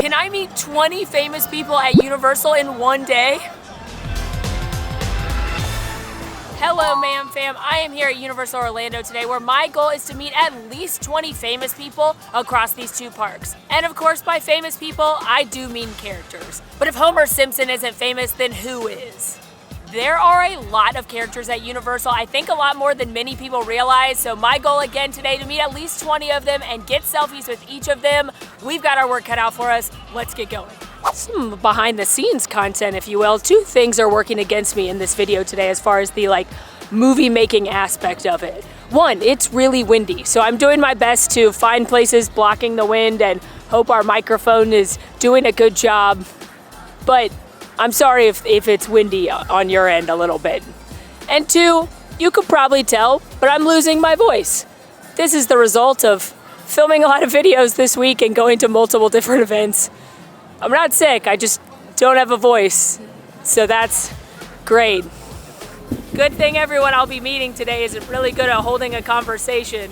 Can I meet 20 famous people at Universal in one day? Hello, Mam Fam. I am here at Universal Orlando today, where my goal is to meet at least 20 famous people across these two parks. And of course, by famous people, I do mean characters. But if Homer Simpson isn't famous, then who is? There are a lot of characters at Universal, I think a lot more than many people realize, so my goal again today to meet at least 20 of them and get selfies with each of them. We've got our work cut out for us. Let's get going. Some behind the scenes content, if you will. Two things are working against me in this video today as far as the movie making aspect of it. One, it's really windy, so I'm doing my best to find places blocking the wind and hope our microphone is doing a good job. But I'm sorry if it's windy on your end a little bit. And two, you could probably tell, but I'm losing my voice. This is the result of filming a lot of videos this week and going to multiple different events. I'm not sick, I just don't have a voice. So that's great. Good thing everyone I'll be meeting today isn't really good at holding a conversation.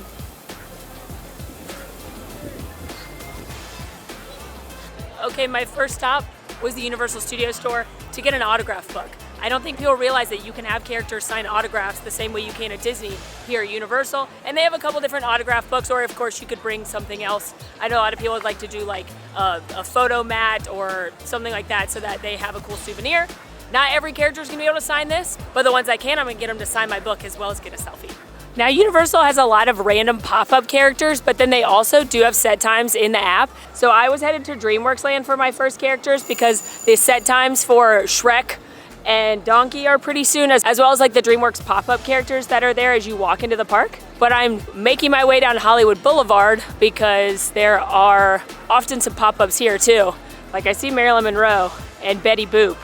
Okay, my first stop was the Universal Studio Store to get an autograph book. I don't think people realize that you can have characters sign autographs the same way you can at Disney here at Universal. And they have a couple different autograph books, or of course you could bring something else. I know a lot of people would like to do a photo mat or something like that so that they have a cool souvenir. Not every character is gonna be able to sign this, but the ones I can, I'm gonna get them to sign my book as well as get a selfie. Now, Universal has a lot of random pop-up characters, but then they also do have set times in the app. So I was headed to DreamWorks Land for my first characters because the set times for Shrek and Donkey are pretty soon, as well as the DreamWorks pop-up characters that are there as you walk into the park. But I'm making my way down Hollywood Boulevard because there are often some pop-ups here too. Like I see Marilyn Monroe and Betty Boop.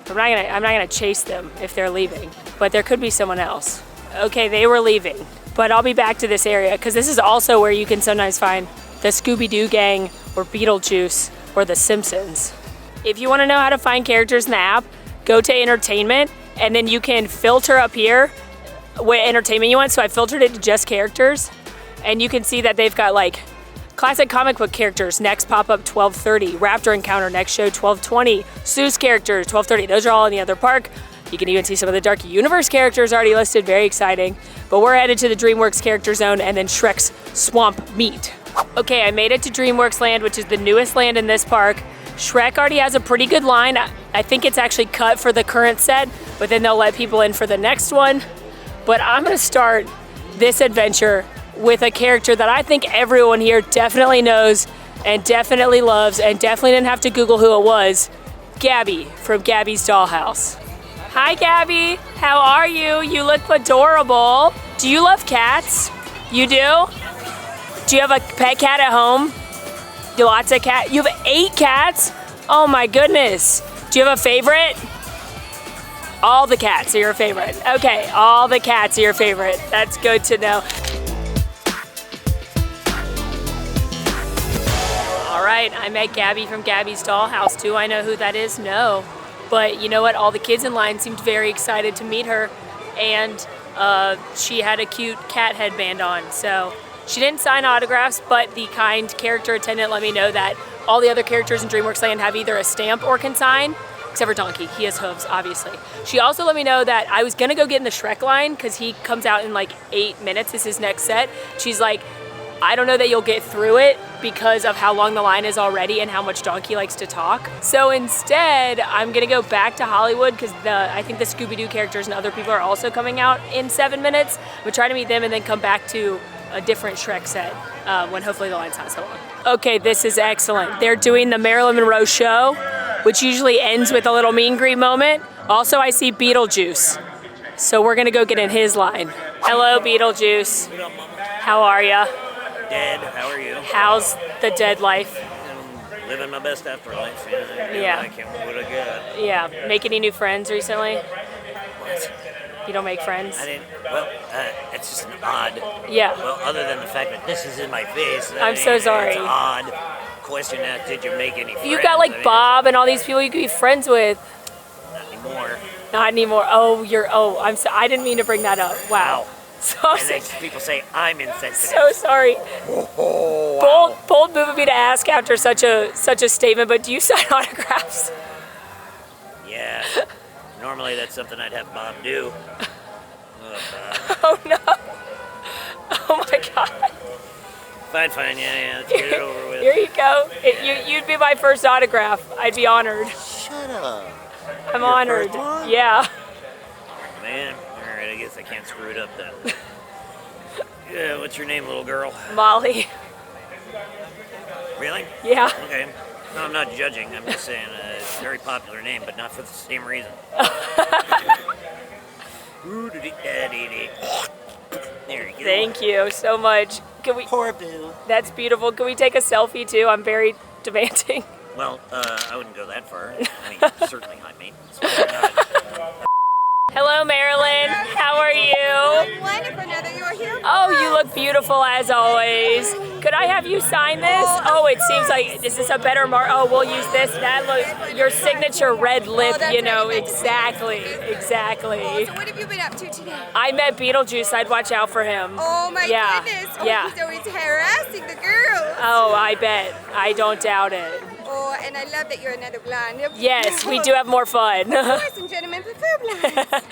I'm not gonna chase them if they're leaving, but there could be someone else. Okay, they were leaving, but I'll be back to this area because this is also where you can sometimes find the Scooby-Doo gang or Beetlejuice or the Simpsons. If you wanna know how to find characters in the app, go to entertainment and then you can filter up here what entertainment you want. So I filtered it to just characters and you can see that they've got classic comic book characters, next pop-up 12:30, Raptor Encounter, next show 12:20, Seuss characters 12:30. Those are all in the other park. You can even see some of the Dark Universe characters already listed, very exciting. But we're headed to the DreamWorks character zone and then Shrek's Swamp Meet. Okay, I made it to DreamWorks Land, which is the newest land in this park. Shrek already has a pretty good line. I think it's actually cut for the current set, but then they'll let people in for the next one. But I'm gonna start this adventure with a character that I think everyone here definitely knows and definitely loves and definitely didn't have to Google who it was. Gabby from Gabby's Dollhouse. Hi Gabby, how are you? You look adorable. Do you love cats? You do? Do you have a pet cat at home? You lots of cats? You have 8 cats? Oh my goodness. Do you have a favorite? All the cats are your favorite. Okay, all the cats are your favorite. That's good to know. All right, I met Gabby from Gabby's Dollhouse. Do I know who that is? No. But you know what? All the kids in line seemed very excited to meet her, and she had a cute cat headband on. So she didn't sign autographs, but the kind character attendant let me know that all the other characters in DreamWorks Land have either a stamp or can sign, except for Donkey. He has hooves, obviously. She also let me know that I was gonna go get in the Shrek line because he comes out in 8 minutes. This is his next set. She's like, I don't know that you'll get through it because of how long the line is already and how much Donkey likes to talk. So instead, I'm gonna go back to Hollywood because I think the Scooby-Doo characters and other people are also coming out in 7 minutes. We'll try to meet them and then come back to a different Shrek set when hopefully the line's not so long. Okay, this is excellent. They're doing the Marilyn Monroe show, which usually ends with a little meet and greet moment. Also, I see Beetlejuice. So we're gonna go get in his line. Hello, Beetlejuice. How are ya? Dead. How are you? How's the dead life? I'm living my best afterlife. Yeah. I can't what I got. Yeah. Make any new friends recently? What? You don't make friends? I didn't. Well, it's just an odd. Yeah. Well, other than the fact that this is in my face. I'm so sorry. It's an odd question. Did you make any friends? You got Bob and all these people you could be friends with. Not anymore. Not anymore. Oh, I didn't mean to bring that up. Wow. So, And then people say I'm insensitive. so sorry. Oh, wow. Bold move of me to ask after such a statement, but do you sign autographs? Yeah. Normally that's something I'd have Bob do. Oh no. Oh my God. Fine, yeah, let's get it over with. Here you go. You'd be my first autograph. I'd be honored. Shut up. I'm Your honored. first one? Yeah. Man, alright, I guess I can't screw it up then. Yeah, what's your name, little girl? Molly. Really? Yeah. Okay. No, I'm not judging. I'm just saying it's a very popular name, but not for the same reason. There you go. Thank you so much. Can we? Poor Boo. That's beautiful. Can we take a selfie too? I'm very demanding. Well, I wouldn't go that far. I mean, certainly high maintenance. But Hello, Marilyn. How are you? Wonderful, now that you're here. Oh, you look beautiful as always. Could I have you sign this? Oh, it seems like, is this a better mark? Oh, we'll use this. That looks, your signature red lip, that's you know, right. exactly. So what have you been up to today? I met Beetlejuice. I'd watch out for him. Oh my Yeah, goodness. yeah. He's always harassing the girls. Oh, I bet. I don't doubt it. Oh, and I love that you're another blonde. Yes, we do have more fun. Ladies and gentlemen, prefer blondes.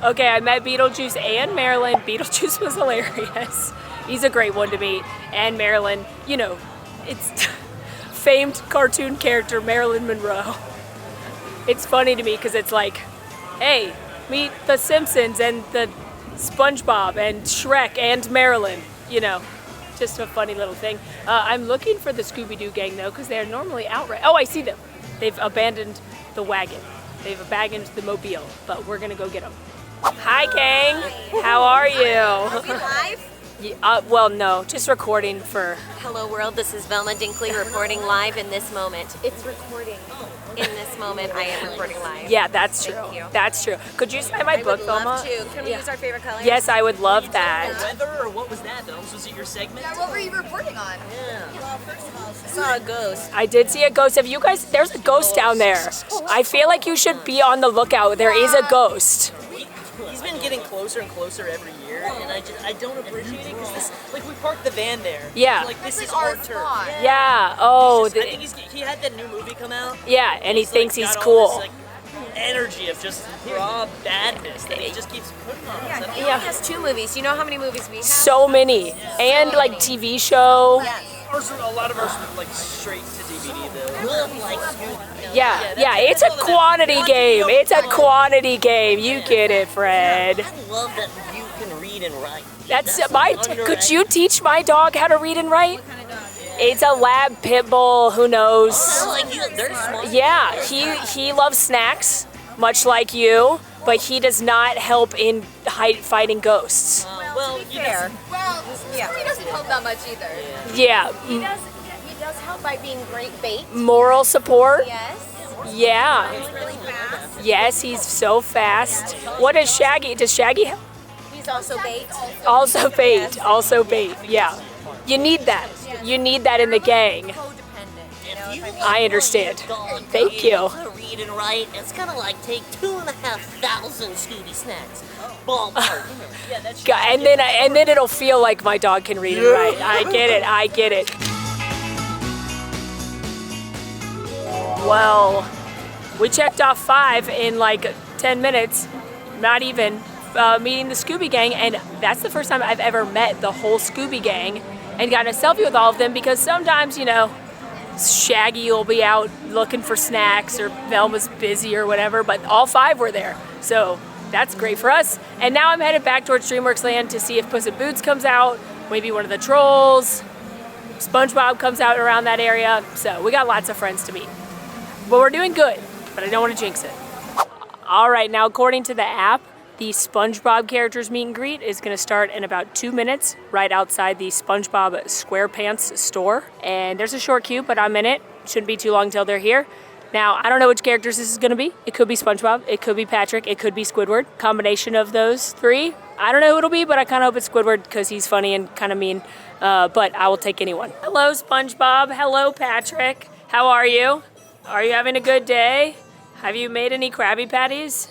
Okay, I met Beetlejuice and Marilyn. Beetlejuice was hilarious. He's a great one to meet. And Marilyn, you know, it's famed cartoon character Marilyn Monroe. It's funny to me because it's like, hey, meet the Simpsons and the SpongeBob and Shrek and Marilyn, you know. Just a funny little thing. I'm looking for the Scooby-Doo gang though because they're normally out right. Oh, I see them. They've abandoned the wagon. They've abandoned the mobile, but we're gonna go get them. Hi, gang. How are you? Are we live? Well, no, just recording for. Hello world, this is Velma Dinkley reporting live in this moment. It's recording. In this moment, I am recording live. Yeah, that's true. Thank you. That's true. Could you sign my I book, would love Velma? to. Can we use our favorite colors? Yes, I would love that. Weather, or what was that, Films? Was it your segment? Now, what were you reporting on? Well, first of all, I saw a ghost. I did see a ghost. Have you guys? There's a ghost down there. I feel like you should be on the lookout. There is a ghost. He's been getting closer and closer every year, and I don't appreciate it because this, like, we parked the van there. Yeah. Like, this That's is like our our turf. spot. Yeah. Oh. I think he had that new movie come out. Yeah, and he He's, thinks like, he's got all cool. This, like, energy of just raw badness that he just keeps putting on us. I don't He know. only has 2 movies. You know how many movies we have? So many, and like TV show. A lot of ours are, like, straight to DVD, though. Yeah. It's a quantity game. It's a quantity game. You get it, Fred. I love that you can read and write. That's my. Could you teach my dog how to read and write? It's a lab pit bull. Who knows? They're smart. Yeah, he loves snacks, much like you, but he does not help in fighting ghosts. Well, Fair. Well, Scooby doesn't help that much either. Yeah, He does help by being great bait. moral support. Yes. Yeah, He's really fast. yes, he's so fast. What does Shaggy? Does Shaggy help? He's also bait. Also bait. Also bait. Yeah, you need that. You need that in the gang. Codependent. You know, I understand. Thank you. To read and write, it's gonna like take 2,500 Scooby snacks. Ballpark. And then it'll feel like my dog can read and write. I get it. Well, we checked off 5 in like 10 minutes, not even, meeting the Scooby Gang, and that's the first time I've ever met the whole Scooby Gang and gotten a selfie with all of them because sometimes, you know, Shaggy will be out looking for snacks or Velma's busy or whatever, but all 5 were there. So that's great for us. And now I'm headed back towards DreamWorks Land to see if Puss in Boots comes out, maybe one of the trolls, SpongeBob comes out around that area. So we got lots of friends to meet. But we're doing good, but I don't want to jinx it. All right, now according to the app, the SpongeBob characters meet and greet is going to start in about 2 minutes right outside the SpongeBob SquarePants store. And there's a short queue, but I'm in it. Shouldn't be too long till they're here. Now, I don't know which characters this is going to be. It could be SpongeBob, it could be Patrick, it could be Squidward. Combination of those 3. I don't know who it'll be, but I kind of hope it's Squidward because he's funny and kind of mean. But I will take anyone. Hello, SpongeBob. Hello, Patrick. How are you? Are you having a good day? Have you made any Krabby Patties?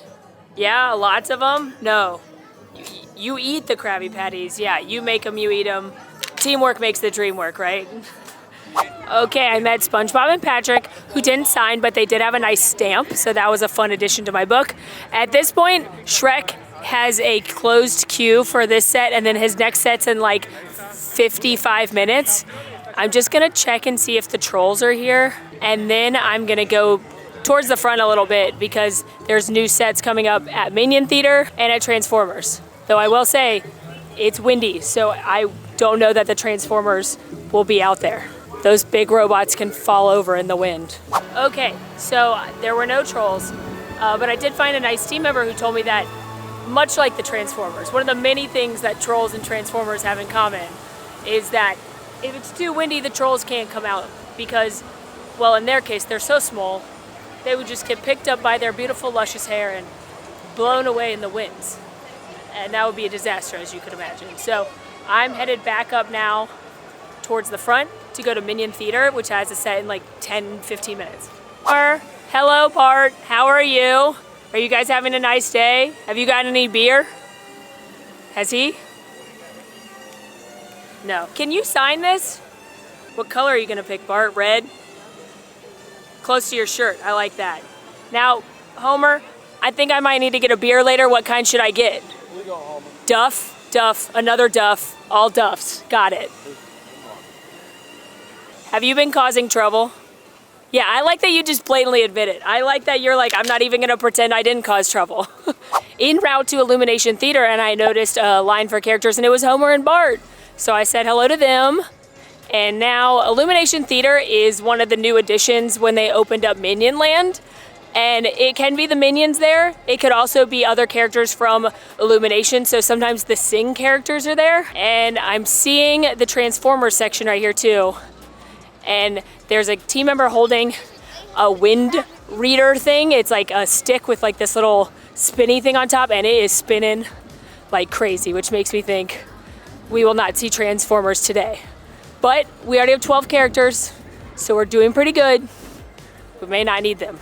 Yeah, lots of them? No. You eat the Krabby Patties. Yeah, you make them, you eat them. Teamwork makes the dream work, right? Okay, I met SpongeBob and Patrick, who didn't sign, but they did have a nice stamp, so that was a fun addition to my book. At this point, Shrek has a closed queue for this set, and then his next set's in like 55 minutes. I'm just gonna check and see if the trolls are here, and then I'm gonna go towards the front a little bit because there's new sets coming up at Minion Theater and at Transformers. Though I will say, it's windy, so I don't know that the Transformers will be out there. Those big robots can fall over in the wind. Okay, so there were no trolls, but I did find a nice team member who told me that, much like the Transformers, one of the many things that trolls and Transformers have in common is that if it's too windy, the trolls can't come out because, well, in their case, they're so small, they would just get picked up by their beautiful, luscious hair and blown away in the winds. And that would be a disaster, as you could imagine. So I'm headed back up now towards the front to go to Minion Theater, which has a set in like 10, 15 minutes. Hello, Bart. How are you? Are you guys having a nice day? Have you got any beer? Has he? No. Can you sign this? What color are you gonna pick, Bart? Red? Close to your shirt. I like that. Now, Homer, I think I might need to get a beer later. What kind should I get? We go, Homer. Duff, another Duff, all Duffs. Got it. Have you been causing trouble? Yeah, I like that you just blatantly admit it. I like that you're like, I'm not even gonna pretend I didn't cause trouble. En route to Illumination Theater, and I noticed a line for characters, and it was Homer and Bart. So I said hello to them. And now Illumination Theater is one of the new additions when they opened up Minion Land. And it can be the Minions there. It could also be other characters from Illumination. So sometimes the Sing characters are there. And I'm seeing the Transformers section right here too. And there's a team member holding a wind reader thing. It's like a stick with like this little spinny thing on top, and it is spinning like crazy, which makes me think we will not see Transformers today. But we already have 12 characters, so we're doing pretty good. We may not need them.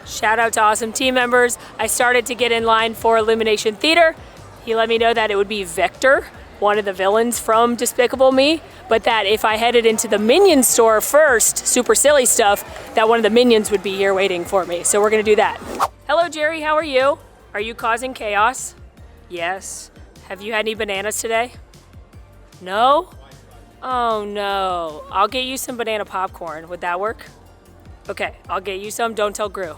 Shout out to awesome team members. I started to get in line for Illumination Theater. He let me know that it would be Vector, one of the villains from Despicable Me, but that if I headed into the Minion store first, super silly stuff, that one of the Minions would be here waiting for me. So we're gonna do that. Hello, Jerry, how are you? Are you causing chaos? Yes. Have you had any bananas today? No? Oh no. I'll get you some banana popcorn. Would that work? Okay, I'll get you some. Don't tell Gru.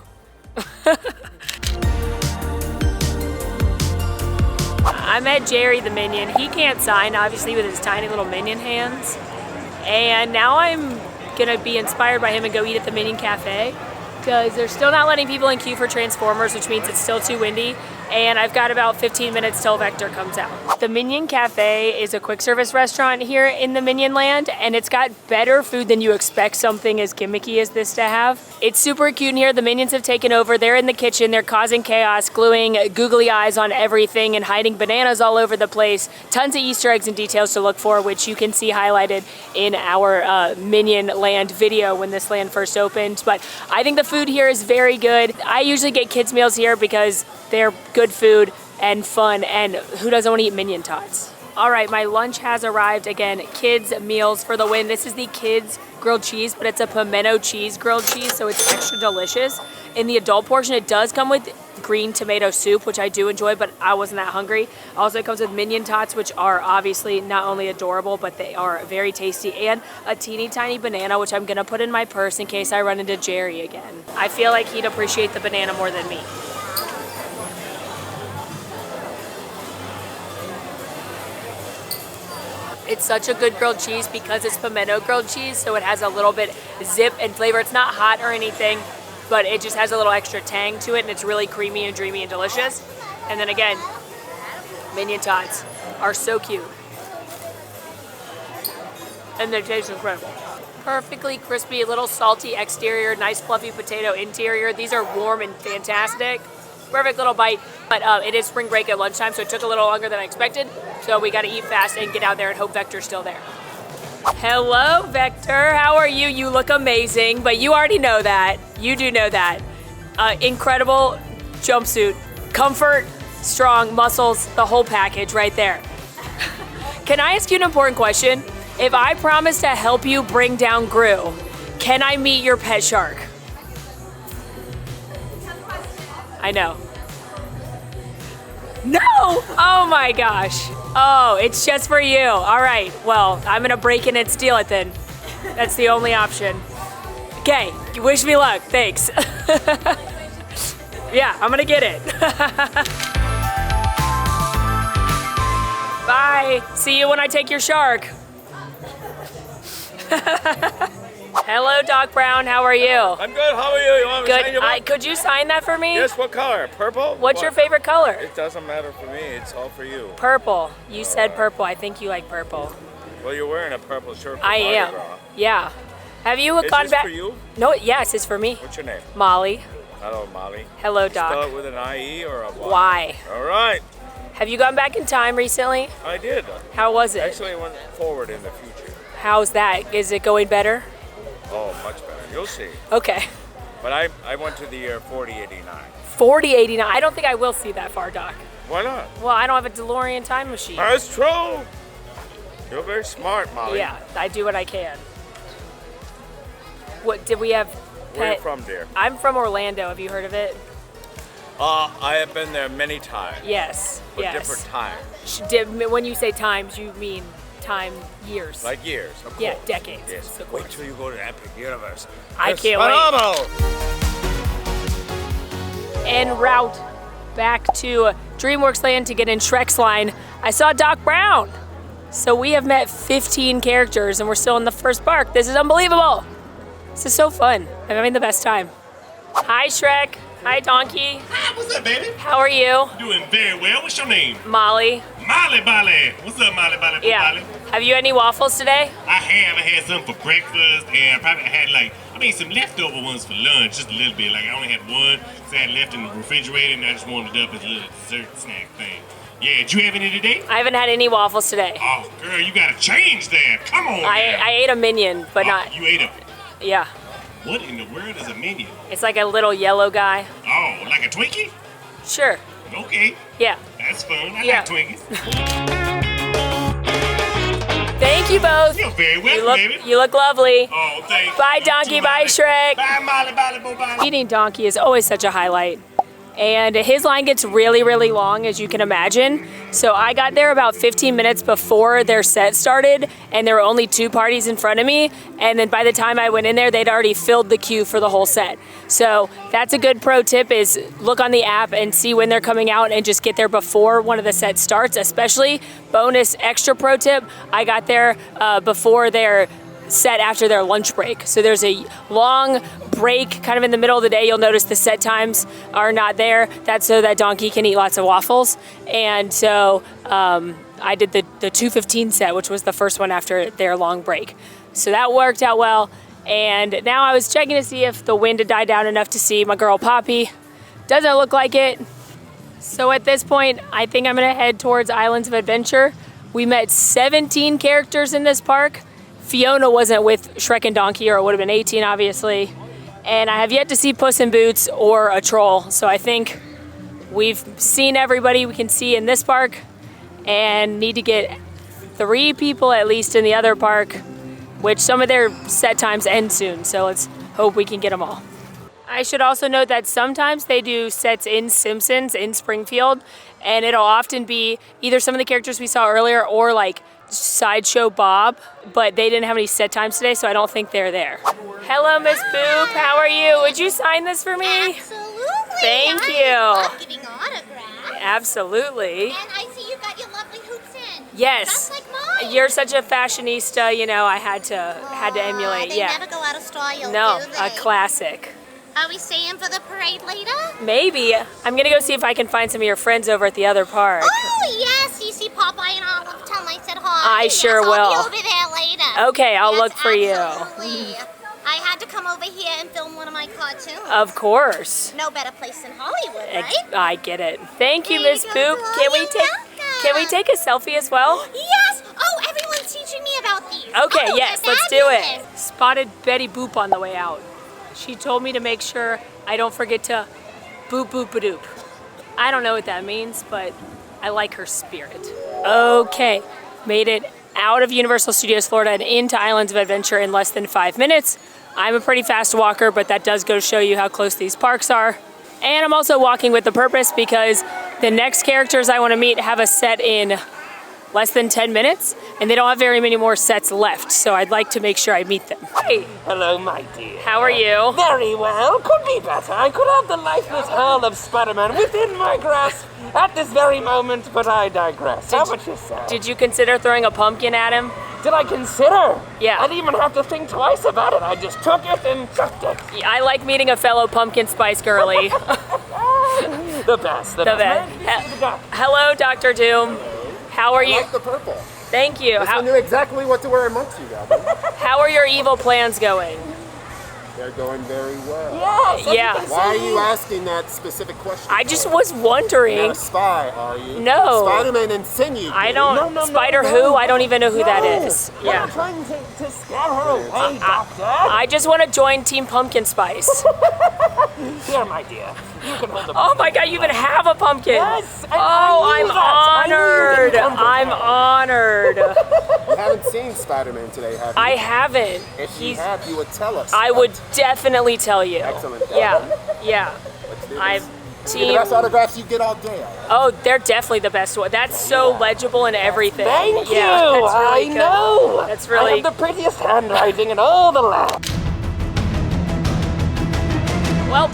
I met Jerry the Minion. He can't sign, obviously, with his tiny little Minion hands. And now I'm gonna be inspired by him and go eat at the Minion Cafe, because they're still not letting people in queue for Transformers, which means it's still too windy. And I've got about 15 minutes till Vector comes out. The Minion Cafe is a quick service restaurant here in the Minion Land, and it's got better food than you expect something as gimmicky as this to have. It's super cute in here. The Minions have taken over. They're in the kitchen. They're causing chaos, gluing googly eyes on everything and hiding bananas all over the place. Tons of Easter eggs and details to look for, which you can see highlighted in our Minion Land video when this land first opened. But I think the food here is very good. I usually get kids meals here because they're good food and fun, and who doesn't want to eat Minion Tots? All right, my lunch has arrived. Again, kids meals for the win. This is the kids grilled cheese, but it's a pimento cheese grilled cheese, so it's extra delicious. In the adult portion, it does come with green tomato soup, which I do enjoy, but I wasn't that hungry. Also, it comes with Minion Tots, which are obviously not only adorable, but they are very tasty, and a teeny tiny banana, which I'm gonna put in my purse in case I run into Jerry again. I feel like he'd appreciate the banana more than me. It's such a good grilled cheese because it's pimento grilled cheese, so it has a little bit zip and flavor. It's not hot or anything, but it just has a little extra tang to it, and it's really creamy and dreamy and delicious. And then again, Minion Tots are so cute. And they taste incredible. Perfectly crispy, a little salty exterior, nice fluffy potato interior. These are warm and fantastic. Perfect little bite, but it is spring break at lunchtime, so it took a little longer than I expected. So we gotta eat fast and get out there and hope Vector's still there. Hello, Vector, how are you? You look amazing, but you already know that. You do know that. Incredible jumpsuit, comfort, strong, muscles, the whole package right there. Can I ask you an important question? If I promise to help you bring down Gru, can I meet your pet shark? I know. No! Oh my gosh. Oh, it's just for you. All right, well, I'm gonna break in and steal it then. That's the only option. Okay, wish me luck, thanks. Yeah, I'm gonna get it. Bye, see you when I take your shark. Hello, Doc Brown, how are you? I'm good. How are you? You want me to sign your Good. book? Could you sign that for me? Yes. What color? Purple. What's your What? favorite color? It doesn't matter for me. It's all for you. Purple. You said purple. I think you like purple. Well, you're wearing a purple shirt. For I Mardi am. Gras. Yeah. Have you Is gone this back? for you? No. Yes, it's for me. What's your name? Molly. Hello, Molly. Hello, Spell Doc. it with an I-E or a Y? Why? All right. Have you gone back in time recently? I did. How was it? Actually, I went forward in the future. How's that? Is it going better? Oh, much better. You'll see. Okay. But I went to the year 4089. 4089. I don't think I will see that far, Doc. Why not? Well, I don't have a DeLorean time machine. That's true. You're very smart, Molly. Yeah, I do what I can. What did we have? Where are you Pet? from, dear? I'm from Orlando. Have you heard of it? I have been there many times. Yes. But Yes. different times. When you say times, you mean time years. Like years, of Yeah, course. decades. Yes. of Wait course. till you go to the Epic Universe. I It's can't wait. phenomenal. En route back to DreamWorks Land to get in Shrek's line, I saw Doc Brown. So we have met 15 characters and we're still in the first park. This is unbelievable. This is so fun. I'm having the best time. Hi, Shrek. Hi, Donkey. Hi, what's up, baby? How are you? Doing very well. What's your name? Molly. Molly Bolly. What's up, Molly Bolly? Yeah. Molly? Have you had any waffles today? I had some for breakfast, and I probably had some leftover ones for lunch, just a little bit. Like I only had one, because I had left in the refrigerator, and I just warmed it up as a little dessert snack thing. Yeah, did you have any today? I haven't had any waffles today. Oh, girl, you gotta change that. Come on, I now. ate a Minion, but not. You ate a. Yeah. What in the world is a Minion? It's like a little yellow guy. Oh, like a Twinkie? Sure. Okay, Yeah. that's fun. I Yeah. like Twinkies. Thank you both. You're very welcome, baby. You look lovely. Oh, thanks. Bye, You Donkey. too, Bye, Molly. Shrek. Bye, Molly, Molly, Molly. Eating Donkey is always such a highlight. And his line gets really, really long, as you can imagine. So I got there about 15 minutes before their set started, and there were only 2 parties in front of me. And then by the time I went in there, they'd already filled the queue for the whole set. So that's a good pro tip, is look on the app and see when they're coming out and just get there before one of the sets starts. Especially bonus extra pro tip, I got there before their set after their lunch break. So there's a long break kind of in the middle of the day. You'll notice the set times are not there. That's so that Donkey can eat lots of waffles. And so I did the 2:15 set, which was the first one after their long break. So that worked out well. And now I was checking to see if the wind had died down enough to see my girl Poppy. Doesn't look like it. So at this point, I think I'm gonna head towards Islands of Adventure. We met 17 characters in this park. Fiona wasn't with Shrek and Donkey, or it would have been 18, obviously. And I have yet to see Puss in Boots or a troll. So I think we've seen everybody we can see in this park and need to get 3 people at least in the other park, which some of their set times end soon. So let's hope we can get them all. I should also note that sometimes they do sets in Simpsons in Springfield, and it'll often be either some of the characters we saw earlier or like Sideshow Bob, but they didn't have any set times today, so I don't think they're there. Hello, Miss Boop. How are you? Would you sign this for me? Absolutely. Thank I you. love giving autographs. Absolutely. And I see you got your lovely hoops in. Yes. Just like mine. You're such a fashionista, you know, I had to emulate. They Yeah. never go out of style, No, do they? a classic. Are we staying for the parade later? Maybe. I'm gonna go see if I can find some of your friends over at the other park. Oh, yes. You see Popeye and Olive. Tell them I said hi. I sure yes, will. I'll be over there later. Okay, I'll Yes, look for you. absolutely. I had to come over here and film one of my cartoons. Of course. No better place than Hollywood, right? I get it. Thank you, There Miss you Boop. go. Can we You're take welcome. a selfie as well? Yes. Oh, everyone's teaching me about these. Okay, Oh, yes, they're let's do it. fabulous. Spotted Betty Boop on the way out. She told me to make sure I don't forget to boop boop a doop. I don't know what that means, but I like her spirit. Okay, made it out of Universal Studios Florida and into Islands of Adventure in less than 5 minutes. I'm a pretty fast walker, but that does go to show you how close these parks are. And I'm also walking with a purpose because the next characters I want to meet have a set in less than 10 minutes, and they don't have very many more sets left, so I'd like to make sure I meet them. Hey, Hello, my dear. how are you? Very well. Could be better. I could have the lifeless hurl of Spider-Man within my grasp at this very moment, but I digress. How about yourself? Did you consider throwing a pumpkin at him? Did I consider? Yeah. I didn't even have to think twice about it. I just took it and chucked it. I like meeting a fellow pumpkin spice girly. The best. The best. Hello, Dr. Doom. How are I you? like the purple. Thank you. I knew exactly what to wear amongst you guys. How are your evil plans going? They're going very well. Yes. Yeah. Why are you asking that specific question? I just was wondering. You're not a spy, are you? No. Spider-Man insinuated. I don't. Spider who? I don't even know who that is. You're Yeah. not trying to scare her away, Doctor. I just want to join Team Pumpkin Spice. Here, my dear. You can hold the Oh my God! You even have a pumpkin. Yes. Oh, I'm honored. I knew I'm honored. You haven't seen Spider-Man today, have you? I haven't. If you have, you would tell us. I would definitely tell you. Excellent. Yeah. Yeah. Let's do this. I'm The team. best autographs you get all day. Oh, they're definitely the best one. That's so legible and everything. Thank you. Yeah, that's really I good. know. That's I really. have the prettiest handwriting in all the land. Well,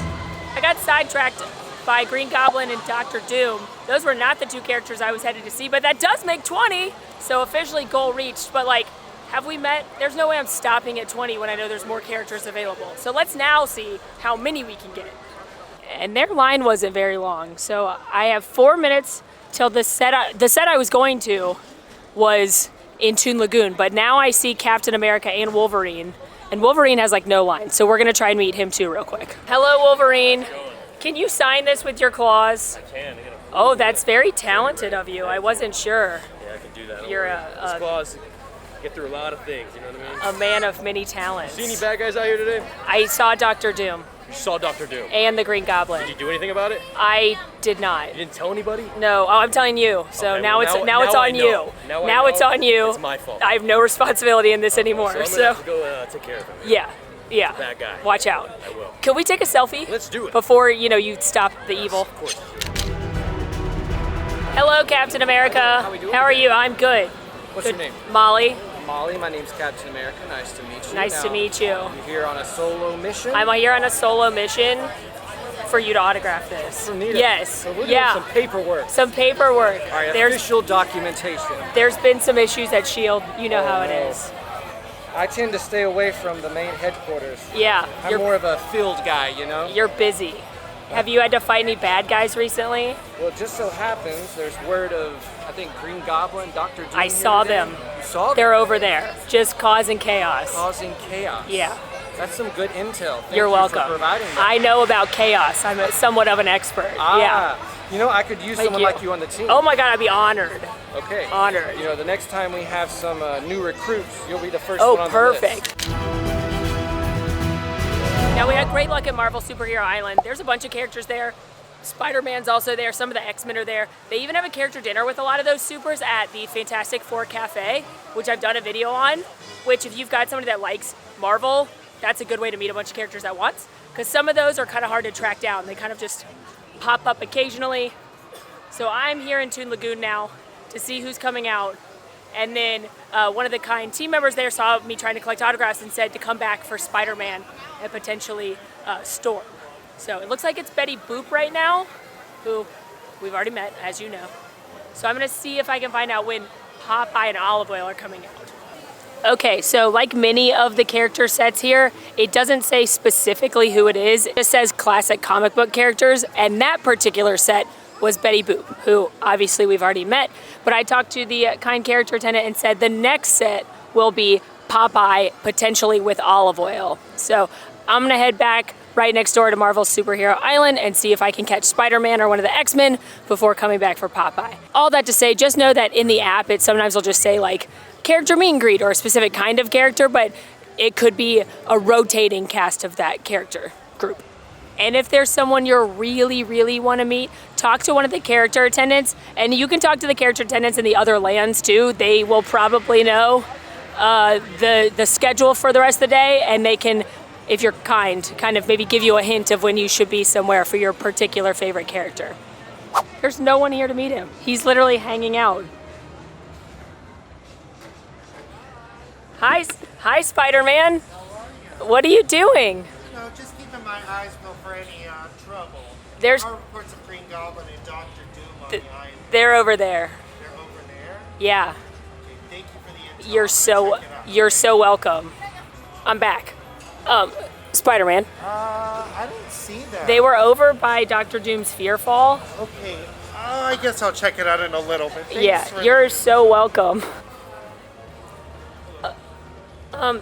I got sidetracked by Green Goblin and Dr. Doom. Those were not the two characters I was headed to see, but that does make 20. So officially goal reached. But like, have we met? There's no way I'm stopping at 20 when I know there's more characters available. So let's now see how many we can get. And their line wasn't very long. So I have 4 minutes till the set I was going to was in Toon Lagoon. But now I see Captain America and Wolverine. And Wolverine has like no line. So we're gonna try and meet him too real quick. Hello, Wolverine. Can you sign this with your claws? I can. Oh, that's very talented of you. I wasn't sure. Yeah, I can do that. You're These claws get through a lot of things, you know what I mean? a man of many talents. See any bad guys out here today? I saw Dr. Doom You saw Dr. Doom. and the Green Goblin. Did you do anything about it? I did not. You didn't tell anybody? No, I'm telling you. So Okay, now well, it's now it's I on know. you. Now I Now it's know. on you. It's my fault. I have no responsibility in this anymore. So I'm gonna have to go take care of him. yeah, yeah. Bad guy. Watch out. I will. Can we take a selfie? Let's do it. Before you stop the evil. Of course. Hello, Captain America. How we doing How are today? you? I'm good. What's your name? Molly. Molly, my name's Captain America. Nice to meet you. Nice to meet you. You're here on a solo mission? I'm here on a solo mission for you to autograph this. For me to- Yes. So we're doing yeah. some paperwork. Some paperwork. All right, There's official documentation. there's been some issues at Shield. You know how it no. is. I tend to stay away from the main headquarters. Yeah. I'm more of a field guy, you know? You're busy. Have you had to fight any bad guys recently? Well, it just so happens there's word of, I think, Green Goblin, Dr. Doom. I here saw today. them. You saw them? They're over there, just causing chaos. Causing chaos. Yeah. That's some good intel. Thank You're you welcome. For providing that. I know about chaos. I'm somewhat of an expert. Yeah. You know, I could use Thank someone you. like you on the team. Oh my God, I'd be honored. Okay. Honored. You know, the next time we have some new recruits, you'll be the first Oh, one on the list. perfect. Now we had great luck at Marvel Superhero Island. There's a bunch of characters there. Spider-Man's also there. Some of the X-Men are there. They even have a character dinner with a lot of those supers at the Fantastic Four Cafe, which I've done a video on, which if you've got somebody that likes Marvel, that's a good way to meet a bunch of characters at once, because some of those are kind of hard to track down. They kind of just pop up occasionally. So I'm here in Toon Lagoon now to see who's coming out. And then one of the kind team members there saw me trying to collect autographs and said to come back for Spider-Man and potentially Storm. So it looks like it's Betty Boop right now, who we've already met, as you know. So I'm gonna see if I can find out when Popeye and Olive Oil are coming out. Okay, so like many of the character sets here, it doesn't say specifically who it is. It just says classic comic book characters, and that particular set was Betty Boop, who obviously we've already met. But I talked to the kind character attendant and said the next set will be Popeye, potentially with Olive Oil. So I'm gonna head back right next door to Marvel Superhero Island and see if I can catch Spider-Man or one of the X-Men before coming back for Popeye. All that to say, just know that in the app, it sometimes will just say like character meet and greet or a specific kind of character, but it could be a rotating cast of that character group. And if there's someone you really want to meet, talk to one of the character attendants. And you can talk to the character attendants in the other lands too. They will probably know the schedule for the rest of the day, and they can, if you're kind of maybe give you a hint of when you should be somewhere for your particular favorite character. There's no one here to meet him. He's literally hanging out. Hi, Spider-Man. What are you doing? No, just keeping my eyes peeled for any trouble. There's There are reports of Green Goblin and Dr. Doom on the island. They're over there. They're over there? Yeah. Okay, thank you for the info. You're so welcome. I'm back. Spider-Man. I didn't see that. They were over by Dr. Doom's Fearfall. Okay, I guess I'll check it out in a little bit. Thanks for You're so welcome.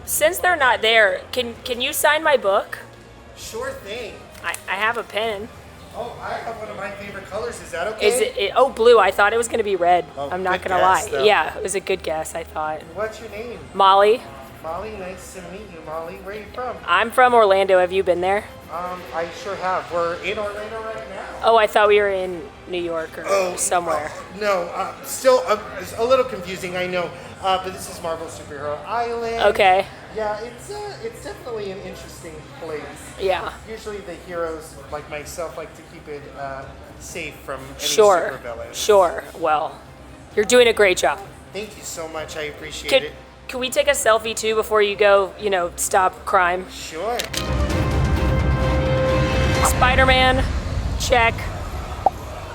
Since they're not there, can you sign my book? Sure thing. I have a pen. Oh, I have one of my favorite colors. Is that okay? Is it? Oh, blue. I thought it was going to be red. Oh, I'm not good going to lie. guess, though. Yeah, it was a good guess, I thought. What's your name? Molly. Molly, nice to meet you, Molly. Where are you from? I'm from Orlando. Have you been there? I sure have. We're in Orlando right now. Oh, I thought we were in New York or somewhere. No, still it's a little confusing, I know. But this is Marvel Superhero Island. Okay. Yeah, it's definitely an interesting place. Yeah. Usually the heroes like myself like to keep it safe from any Sure. supervillains. Sure. Well, you're doing a great job. Thank you so much. I appreciate it. Can we take a selfie too before you go, stop crime? Sure. Spider-Man, check.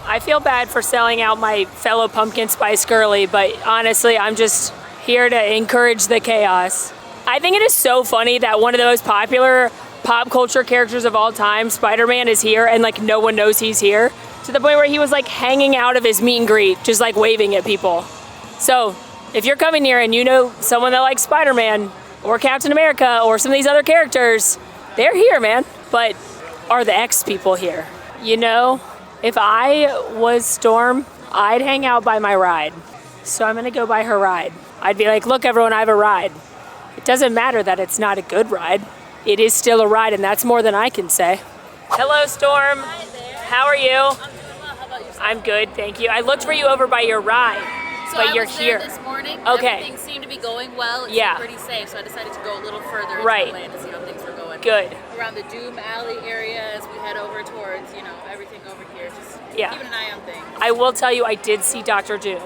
I feel bad for selling out my fellow pumpkin spice girly, but honestly, I'm just here to encourage the chaos. I think it is so funny that one of the most popular pop culture characters of all time, Spider-Man, is here and no one knows he's here, to the point where he was hanging out of his meet and greet, just waving at people. So if you're coming here and you know someone that likes Spider-Man or Captain America or some of these other characters, they're here, man. But are the X people here? If I was Storm, I'd hang out by my ride. So I'm gonna go by her ride. I'd be like, look everyone, I have a ride. It doesn't matter that it's not a good ride. It is still a ride, and that's more than I can say. Hello, Storm. Hi there. How are you? I'm doing well. How about yourself? I'm good, thank you. I looked for you over by your ride, but you're here. I was there this morning. Okay. Everything seemed to be going well. It Yeah. seemed pretty safe, so I decided to go a little further into Right. the land to see how things were going. Good. Around the Doom Alley area as we head over towards, everything over here. Just Yeah. keeping an eye on things. I will tell you, I did see Dr. Doom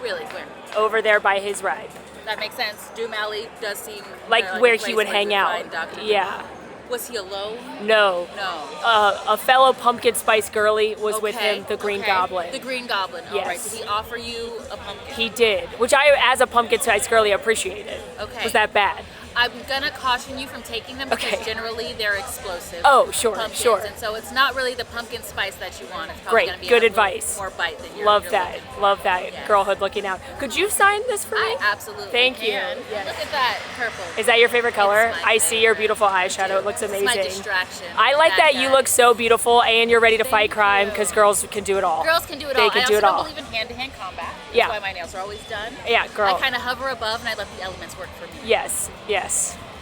Really, where? over there by his ride. That makes sense. Doom Alley does seem Where a he place would where hang you out. find Dr. Doom. Yeah. Was he alone? No. No. A fellow pumpkin spice girlie was with him, the Green Goblin. The Green Goblin. All Yes. right. Did he offer you a pumpkin? He did, which I, as a pumpkin spice girlie, appreciated. Okay. Was that bad? I'm gonna caution you from taking them because Okay. generally they're explosive. Oh, sure, pumpkins, sure. And so it's not really the pumpkin spice that you want. It's probably Great, gonna be good a little advice. more bite than you're Love you're that. looking. Love that. Yes. Girlhood looking out. Could you sign this for me? I absolutely Thank you. can. Yes. Look at that purple. Is that your favorite color? It's my I see your beautiful eyeshadow. It looks It's amazing. my distraction. I like that you guy. look so beautiful and you're ready to fight crime because girls can do it all. Girls can do it They all. can I do also it all. don't believe in hand-to-hand combat. That's Yeah. why my nails are always done. Yeah, girl. I kind of hover above and I let the elements work for me. Yes, yes.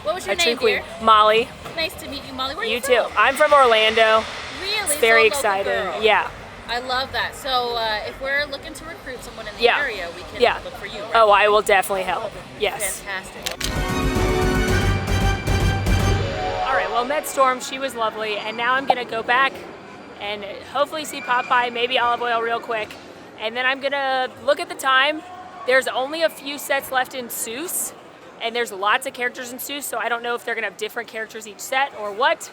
What was your A name, true queen. dear? Molly. Nice to meet you, Molly. Where are you You too. from? I'm from Orlando. Really? It's very So a local exciting. girl. Yeah. I love that. So if we're looking to recruit someone in the Yeah. area, we can Yeah. look for you. Right? Oh, I will definitely help. Yes. Fantastic. All right, well, met Storm. She was lovely. And now I'm going to go back and hopefully see Popeye, maybe Olive Oil real quick. And then I'm going to look at the time. There's only a few sets left in Seuss. And there's lots of characters in Seuss, so I don't know if they're going to have different characters each set or what.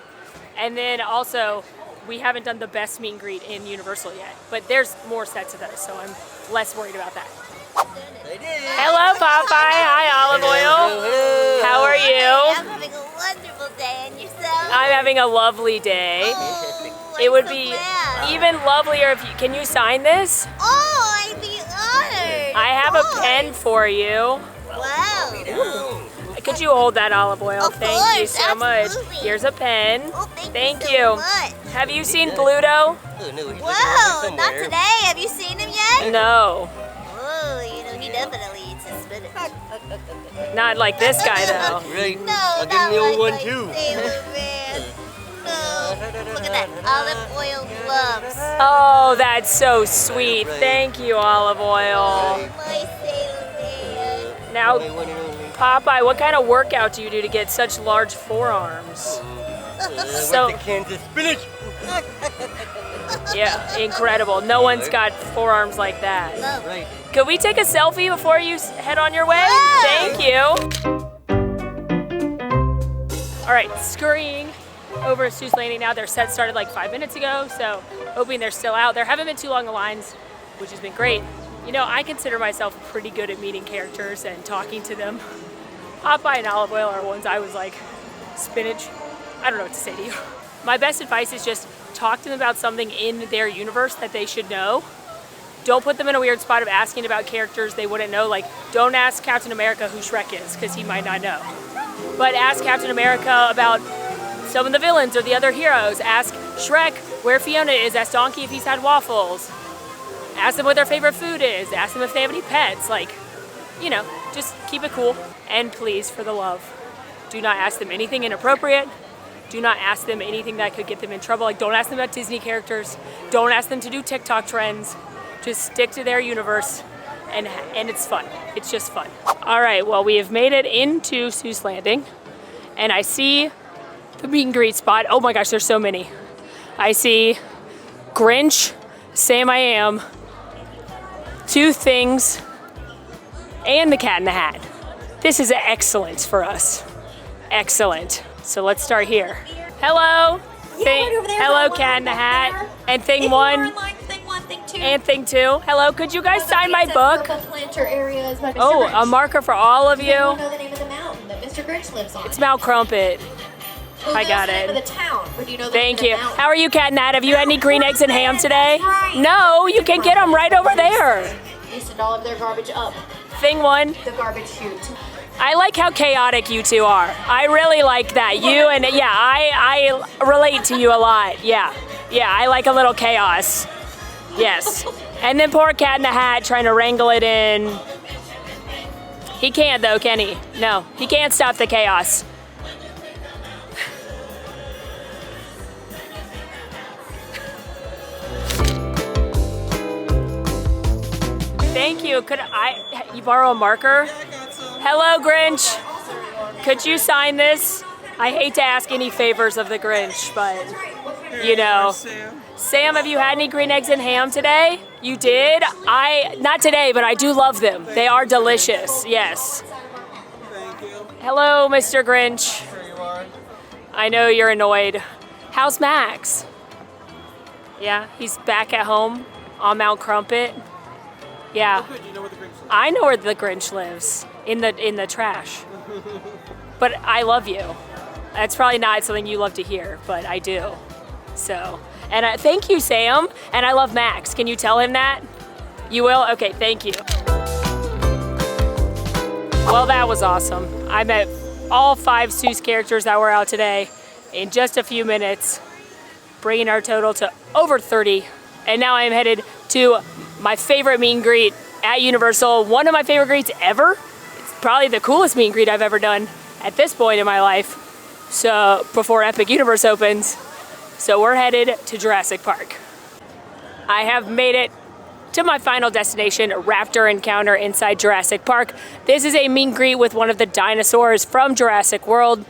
And then also, we haven't done the best meet and greet in Universal yet. But there's more sets of those, so I'm less worried about that. Hello, Popeye. Hi, Olive Oil. How are you? I'm having a wonderful day, and yourself? I'm having a lovely day. It would be even lovelier if you, can you sign this? Oh, I'd be honored. I have a pen for you. Wow. Could you hold that, Olive Oil? Of Thank you course, so much. absolutely. Here's a pen. Oh, thank so you. much. Have you seen Bluto? Whoa, not today. Have you seen him yet? No. Oh, he definitely eats his spinach. Not like this guy though. No, I'll give him the old one too. Sailor Man. No. Look at that olive oil gloves. Oh, that's so sweet. Thank you, Olive Oil. My sailor man. Now, Popeye, what kind of workout do you do to get such large forearms? So, Kansas spinach. yeah, incredible. No one's got forearms like that. Right. Could we take a selfie before you head on your way? Thank you. All right, scurrying over at Seuss Landing now. Their set started like 5 minutes ago, so hoping they're still out. There haven't been too long of lines, which has been great. You know, I consider myself pretty good at meeting characters and talking to them. Popeye and Olive Oil are ones I was like, spinach. I don't know what to say to you. My best advice is just talk to them about something in their universe that they should know. Don't put them in a weird spot of asking about characters they wouldn't know. Like, don't ask Captain America who Shrek is, because he might not know. But ask Captain America about some of the villains or the other heroes. Ask Shrek where Fiona is. Ask Donkey if he's had waffles. Ask them what their favorite food is. Ask them if they have any pets. Like, you know, just keep it cool. And please, for the love, do not ask them anything inappropriate. Do not ask them anything that could get them in trouble. Like, don't ask them about Disney characters. Don't ask them to do TikTok trends. Just stick to their universe, and it's fun. It's just fun. All right, well, we have made it into Seuss Landing, and I see the meet and greet spot. Oh my gosh, there's so many. I see Grinch, Sam I Am, Two Things, and the Cat in the Hat. This is excellent for us. Excellent. So let's start here. Hello. Hello, Cat in the Hat. And Thing 1. And Thing 2. Hello, could you guys sign my book? Oh, a marker for all of you. Does anyone know the name of the mountain that Mr. Grinch lives on? It's Mount Crumpet. I got it. The name of the town, but do you know the Thank name you. of the mountain? How are you, Cat in the Hat? Have you had any green eggs and ham today? No, you can get them right over there. They send all of their garbage up. Thing 1. The garbage chute. I like how chaotic you two are. I really like that. You and, yeah, I relate to you a lot. Yeah, I like a little chaos. Yes. And then poor Cat in the Hat trying to wrangle it in. He can't though, can he? No, he can't stop the chaos. Thank you. Could you borrow a marker? Hello, Grinch. Could you sign this? I hate to ask any favors of the Grinch, but you know. Sam, have you had any green eggs and ham today? You did? Not today, but I do love them. They are delicious, yes. Thank you. Hello, Mr. Grinch. There you are. I know you're annoyed. How's Max? Yeah, he's back at home on Mount Crumpet. Yeah. Oh, good. You know where the Grinch lives. I know where the Grinch lives, in the trash. But I love you. That's probably not something you love to hear, but I do. So, and thank you, Sam. And I love Max. Can you tell him that? You will? Okay, thank you. Well, that was awesome. I met all 5 Seuss characters that were out today in just a few minutes, bringing our total to over 30. And now I'm headed to my favorite meet and greet at Universal. One of my favorite greets ever. It's probably the coolest meet and greet I've ever done at this point in my life. So before Epic Universe opens. So we're headed to Jurassic Park. I have made it to my final destination, Raptor Encounter inside Jurassic Park. This is a meet and greet with one of the dinosaurs from Jurassic World.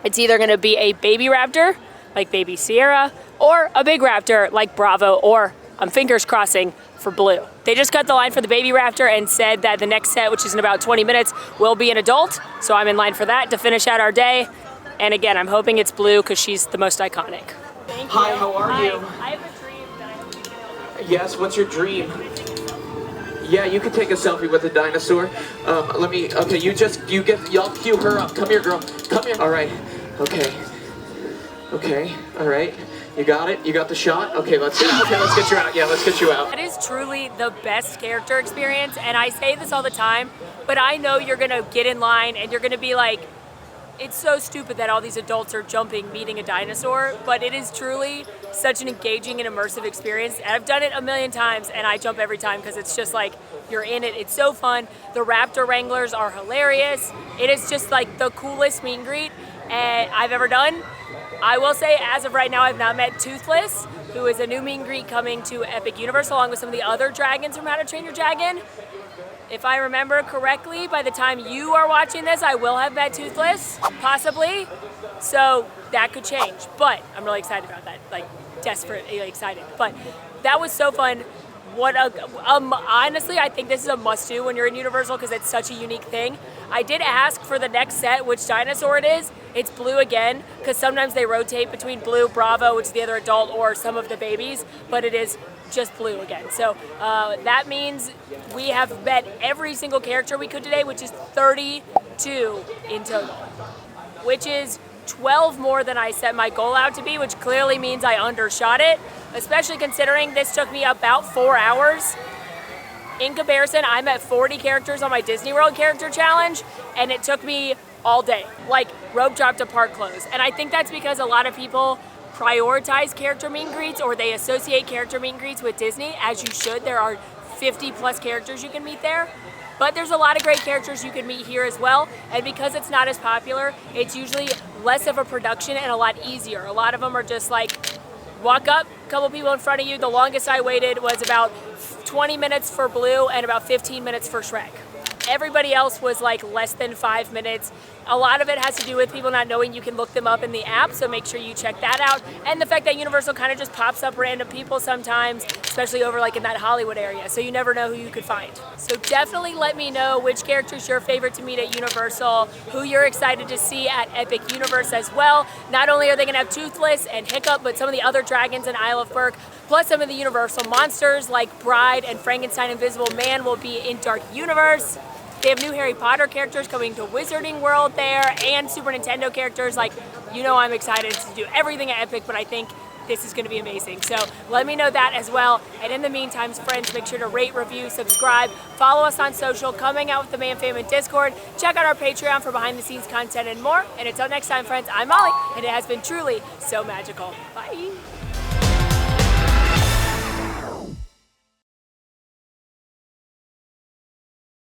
It's either gonna be a baby raptor, like baby Sierra, or a big raptor, like Bravo, or I'm fingers crossing for Blue. They just cut the line for the baby raptor and said that the next set, which is in about 20 minutes, will be an adult. So I'm in line for that to finish out our day. And again, I'm hoping it's Blue because she's the most iconic. Thank you. Hi, how are you? I have a dream that I hope you can help me. Yes, what's your dream? Yeah, you can take a selfie with the dinosaur. Y'all cue her up. Come here, girl. Come here. All right. Okay. All right. You got it? You got the shot? Okay, let's get you out. Yeah, let's get you out. That is truly the best character experience, and I say this all the time, but I know you're gonna get in line and you're gonna be like, it's so stupid that all these adults are jumping, meeting a dinosaur, but it is truly such an engaging and immersive experience. And I've done it a million times, and I jump every time because it's just like, you're in it. It's so fun. The raptor wranglers are hilarious. It is just like the coolest meet and greet I've ever done. I will say, as of right now, I've not met Toothless, who is a new meet and greet coming to Epic Universe, along with some of the other dragons from How to Train Your Dragon. If I remember correctly, by the time you are watching this, I will have met Toothless, possibly. So that could change, but I'm really excited about that, like desperately excited. But that was so fun. Honestly, I think this is a must-do when you're in Universal because it's such a unique thing. I did ask for the next set which dinosaur it is. It's Blue again, because sometimes they rotate between Blue, Bravo, which is the other adult, or some of the babies, but it is just Blue again. So that means we have met every single character we could today, which is 32 in total, which is 12 more than I set my goal out to be, which clearly means I undershot it, especially considering this took me about 4 hours. In comparison, I'm at 40 characters on my Disney World character challenge, and it took me all day, like rope drop to park close. And I think that's because a lot of people prioritize character meet and greets, or they associate character meet and greets with Disney, as you should. There are 50 plus characters you can meet there. But there's a lot of great characters you can meet here as well, and because it's not as popular, it's usually less of a production and a lot easier. A lot of them are just like, walk up, a couple people in front of you. The longest I waited was about 20 minutes for Blue and about 15 minutes for Shrek. Everybody else was like less than 5 minutes. A lot of it has to do with people not knowing you can look them up in the app, so make sure you check that out. And the fact that Universal kind of just pops up random people sometimes, especially over like in that Hollywood area, so you never know who you could find. So definitely let me know which character's your favorite to meet at Universal, who you're excited to see at Epic Universe as well. Not only are they gonna have Toothless and Hiccup, but some of the other dragons in Isle of Berk, plus some of the Universal monsters like Bride and Frankenstein Invisible Man will be in Dark Universe. They have new Harry Potter characters coming to Wizarding World there, and Super Nintendo characters. Like, you know, I'm excited to do everything at Epic, but I think this is going to be amazing. So let me know that as well. And in the meantime, friends, make sure to rate, review, subscribe, follow us on social, coming out with the Man Fam in Discord. Check out our Patreon for behind the scenes content and more. And until next time, friends, I'm Molly, and it has been truly so magical. Bye.